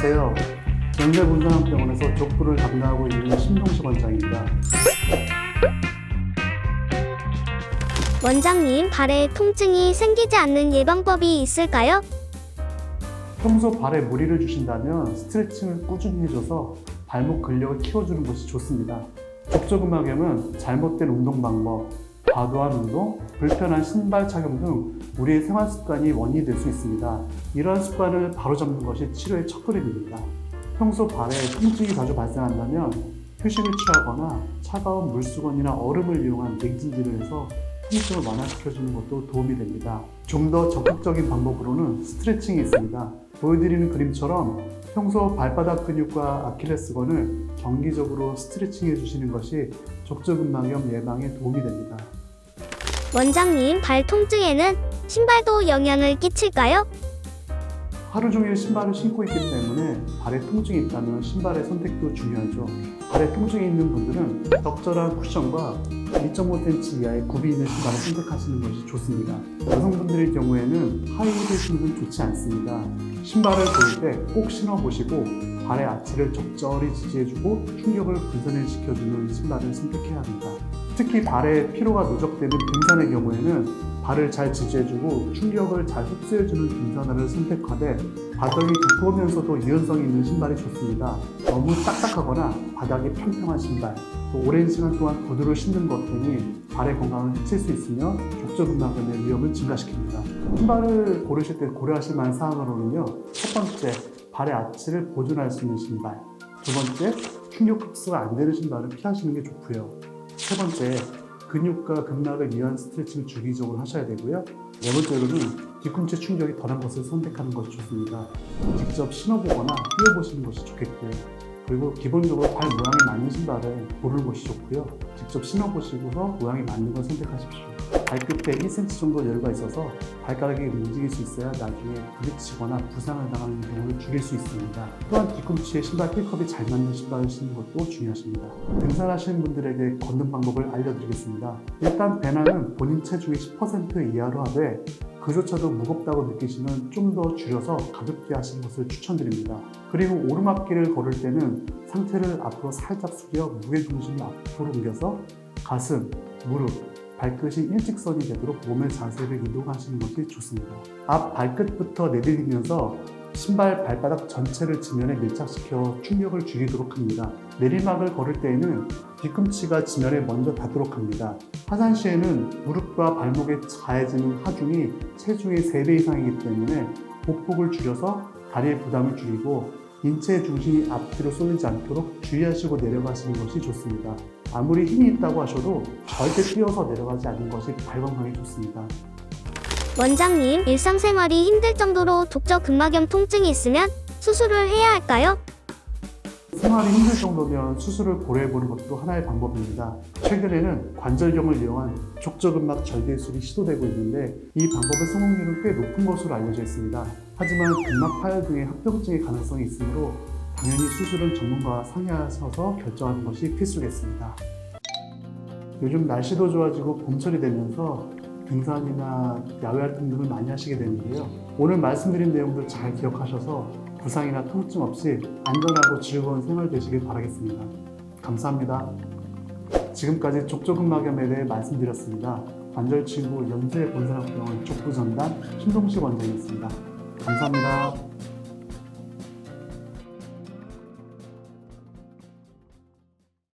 안녕하세요. 연세군산병원에서 족부를 담당하고 있는 신동식 원장입니다. 원장님, 발에 통증이 생기지 않는 예방법이 있을까요? 평소 발에 무리를 주신다면 스트레칭을 꾸준히 해줘서 발목 근력을 키워주는 것이 좋습니다. 족저근막염은 잘못된 운동 방법, 과도한 운동, 불편한 신발 착용 등 우리의 생활 습관이 원인이 될 수 있습니다. 이러한 습관을 바로잡는 것이 치료의 첫걸음입니다. 평소 발에 통증이 자주 발생한다면 휴식을 취하거나 차가운 물수건이나 얼음을 이용한 냉찜질을 해서 통증을 완화시켜주는 것도 도움이 됩니다. 좀 더 적극적인 방법으로는 스트레칭이 있습니다. 보여드리는 그림처럼 평소 발바닥 근육과 아킬레스건을 정기적으로 스트레칭 해주시는 것이 족저근막염 예방에 도움이 됩니다. 원장님, 발 통증에는 신발도 영향을 끼칠까요? 하루 종일 신발을 신고 있기 때문에 발에 통증이 있다면 신발의 선택도 중요하죠. 발에 통증이 있는 분들은 적절한 쿠션과 1.5cm 이하의 굽이 있는 신발을 선택하시는 것이 좋습니다. 여성분들의 경우에는 하이힐을 신는 건 좋지 않습니다. 신발을 고를 때 꼭 신어보시고 발의 아치를 적절히 지지해주고 충격을 분산시켜주는 신발을 선택해야 합니다. 특히 발에 피로가 누적되는 등산의 경우에는 발을 잘 지지해주고 충격을 잘 흡수해주는 등산화를 선택하되 바닥이 두꺼우면서도 유연성이 있는 신발이 좋습니다. 너무 딱딱하거나 바닥이 평평한 신발, 또 오랜 시간 동안 구두를 신는 것 등이 발의 건강을 해칠 수 있으며 족저근막염의 위험을 증가시킵니다. 신발을 고르실 때 고려하실 만한 사항으로는요, 첫 번째, 발의 아치를 보존할 수 있는 신발, 두 번째, 충격 흡수가 안 되는 신발을 피하시는 게 좋고요. 세 번째, 근육과 근막을 위한 스트레칭을 주기적으로 하셔야 되고요. 네 번째로는 뒤꿈치 충격이 덜한 것을 선택하는 것이 좋습니다. 직접 신어보거나 뛰어보시는 것이 좋겠고요. 그리고 기본적으로 발 모양이 맞는 신발을 고르는 것이 좋고요. 직접 신어보시고서 모양이 맞는 걸 선택하십시오. 발끝에 1cm 정도 여유가 있어서 발가락이 움직일 수 있어야 나중에 부딪히거나 부상을 당하는 경우를 줄일 수 있습니다. 또한 뒤꿈치에 신발 힐컵이 잘 맞는 신발을 신는 것도 중요하십니다. 등산하시는 분들에게 걷는 방법을 알려드리겠습니다. 일단 배낭은 본인 체중의 10% 이하로 하되 그조차도 무겁다고 느끼시면 좀 더 줄여서 가볍게 하시는 것을 추천드립니다. 그리고 오르막길을 걸을 때는 상체를 앞으로 살짝 숙여 무게중심을 앞으로 옮겨서 가슴, 무릎, 발끝이 일직선이 되도록 몸의 자세를 이동하시는 것이 좋습니다. 앞 발끝부터 내리면서 신발 발바닥 전체를 지면에 밀착시켜 충격을 줄이도록 합니다. 내리막을 걸을 때에는 뒤꿈치가 지면에 먼저 닿도록 합니다. 하산 시에는 무릎과 발목에 가해지는 하중이 체중의 3배 이상이기 때문에 보폭을 줄여서 다리의 부담을 줄이고 인체의 중심이 앞뒤로 쏠리지 않도록 주의하시고 내려가시는 것이 좋습니다. 아무리 힘이 있다고 하셔도 절대 뛰어서 내려가지 않는 것이 발 건강에 좋습니다. 원장님, 일상생활이 힘들 정도로 족저근막염 통증이 있으면 수술을 해야 할까요? 생활이 힘들 정도면 수술을 고려해보는 것도 하나의 방법입니다. 최근에는 관절경을 이용한 족저근막 절개술이 시도되고 있는데 이 방법의 성공률은 꽤 높은 것으로 알려져 있습니다. 하지만 근막 파열 등의 합병증의 가능성이 있으므로 당연히 수술은 전문가와 상의하셔서 결정하는 것이 필수겠습니다. 요즘 날씨도 좋아지고 봄철이 되면서 등산이나 야외 활동 등을 많이 하시게 되는데요. 오늘 말씀드린 내용들 잘 기억하셔서 부상이나 통증 없이 안전하고 즐거운 생활 되시길 바라겠습니다. 감사합니다. 지금까지 족저근막염에 대해 말씀드렸습니다. 관절치구 연세군산병원 족부전담 신동식 원장이었습니다. 감사합니다.